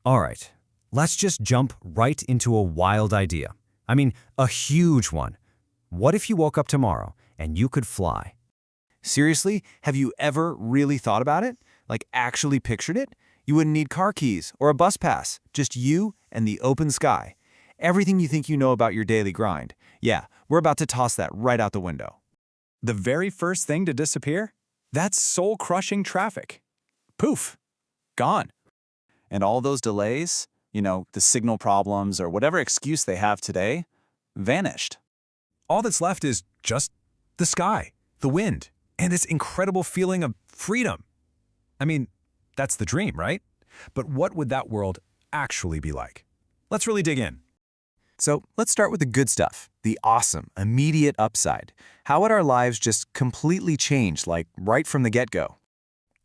All right, let's just jump right into a wild idea. I mean, a huge one. What if you woke up tomorrow and you could fly? Seriously, have you ever really thought about it? Like actually pictured it? You wouldn't need car keys or a bus pass, just you and the open sky. Everything you think you know about your daily grind. Yeah, we're about to toss that right out the window. The very first thing to disappear? That's soul-crushing traffic. Poof, gone. And all those delays, the signal problems or whatever excuse they have today, vanished. All that's left is just the sky, the wind, and this incredible feeling of freedom. I mean, that's the dream, right? But what would that world actually be like? Let's really dig in. So let's start with the good stuff, the awesome, immediate upside. How would our lives just completely change, like right from the get-go?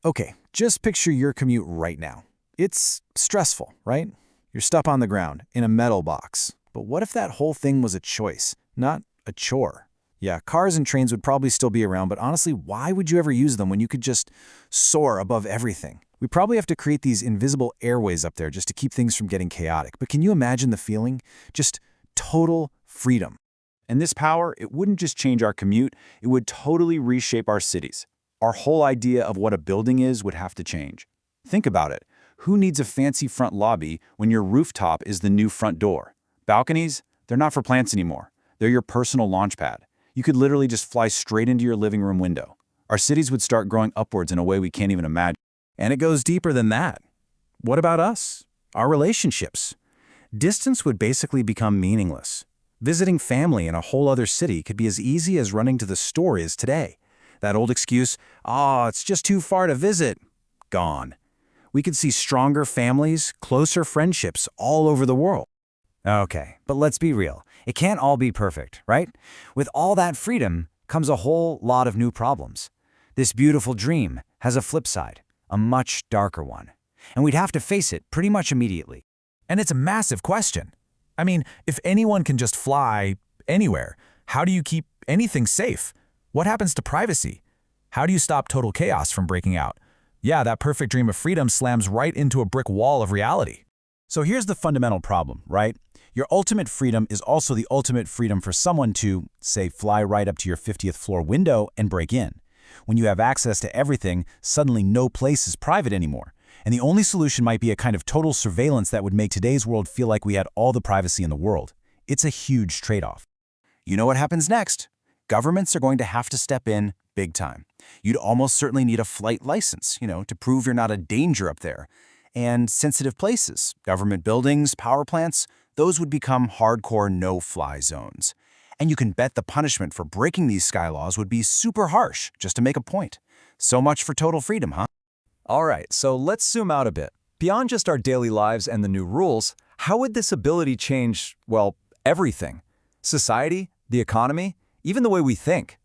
Okay, just picture your commute right now. It's stressful, right? You're stuck on the ground, in a metal box. But what if that whole thing was a choice, not a chore? Yeah, cars and trains would probably still be around, but honestly, why would you ever use them when you could just soar above everything? We probably have to create these invisible airways up there just to keep things from getting chaotic. But can you imagine the feeling? Just total freedom. And this power, it wouldn't just change our commute, it would totally reshape our cities. Our whole idea of what a building is would have to change. Think about it. Who needs a fancy front lobby when your rooftop is the new front door? Balconies? They're not for plants anymore. They're your personal launch pad. You could literally just fly straight into your living room window. Our cities would start growing upwards in a way we can't even imagine. And it goes deeper than that. What about us? Our relationships? Distance would basically become meaningless. Visiting family in a whole other city could be as easy as running to the store is today. That old excuse, it's just too far to visit, gone. We could see stronger families, closer friendships all over the world. Okay, but let's be real. It can't all be perfect, right? With all that freedom comes a whole lot of new problems. This beautiful dream has a flip side, a much darker one. And we'd have to face it pretty much immediately. And it's a massive question. I mean, if anyone can just fly anywhere, how do you keep anything safe? What happens to privacy? How do you stop total chaos from breaking out? Yeah, that perfect dream of freedom slams right into a brick wall of reality. So here's the fundamental problem, right? Your ultimate freedom is also the ultimate freedom for someone to, say, fly right up to your 50th floor window and break in. When you have access to everything, suddenly no place is private anymore. And the only solution might be a kind of total surveillance that would make today's world feel like we had all the privacy in the world. It's a huge trade-off. You know what happens next? Governments are going to have to step in big time. You'd almost certainly need a flight license, to prove you're not a danger up there. And sensitive places, government buildings, power plants, those would become hardcore no-fly zones. And you can bet the punishment for breaking these sky laws would be super harsh, just to make a point. So much for total freedom, huh? All right, so let's zoom out a bit. Beyond just our daily lives and the new rules, how would this ability change, well, everything? Society, the economy, even the way we think?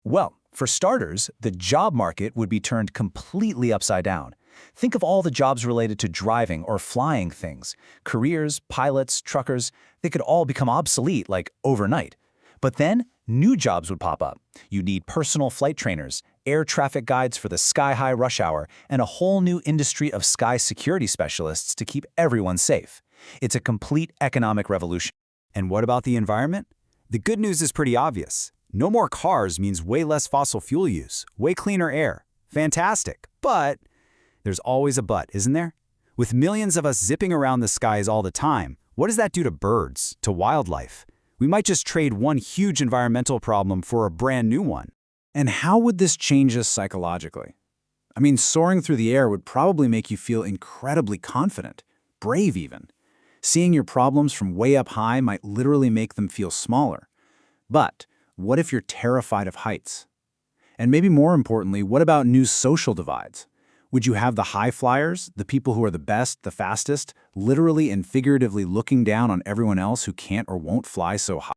Well, for starters, the job market would be turned completely upside down. Think of all the jobs related to driving or flying things. Careers, pilots, truckers, they could all become obsolete like overnight. But then, new jobs would pop up. You'd need personal flight trainers, air traffic guides for the sky-high rush hour, and a whole new industry of sky security specialists to keep everyone safe. It's a complete economic revolution. And what about the environment? The good news is pretty obvious. No more cars means way less fossil fuel use, way cleaner air. Fantastic. But there's always a but, isn't there? With millions of us zipping around the skies all the time, what does that do to birds, to wildlife? We might just trade one huge environmental problem for a brand new one. And how would this change us psychologically? I mean, soaring through the air would probably make you feel incredibly confident, brave even. Seeing your problems from way up high might literally make them feel smaller. But what if you're terrified of heights? And maybe more importantly, what about new social divides? Would you have the high flyers, the people who are the best, the fastest, literally and figuratively looking down on everyone else who can't or won't fly so high?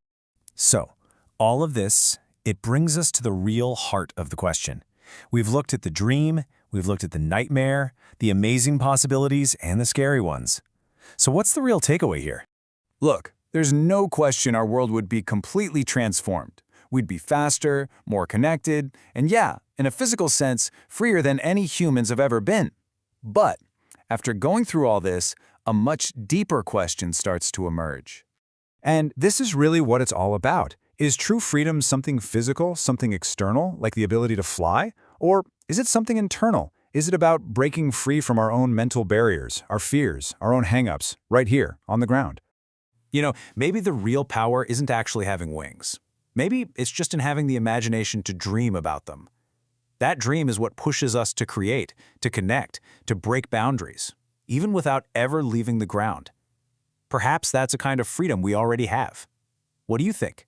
So, all of this, it brings us to the real heart of the question. We've looked at the dream, we've looked at the nightmare, the amazing possibilities, and the scary ones. So what's the real takeaway here? Look, there's no question our world would be completely transformed. We'd be faster, more connected, and yeah, in a physical sense, freer than any humans have ever been. But after going through all this, a much deeper question starts to emerge. And this is really what it's all about. Is true freedom something physical, something external, like the ability to fly? Or is it something internal? Is it about breaking free from our own mental barriers, our fears, our own hang-ups, right here, on the ground? Maybe the real power isn't actually having wings. Maybe it's just in having the imagination to dream about them. That dream is what pushes us to create, to connect, to break boundaries, even without ever leaving the ground. Perhaps that's a kind of freedom we already have. What do you think?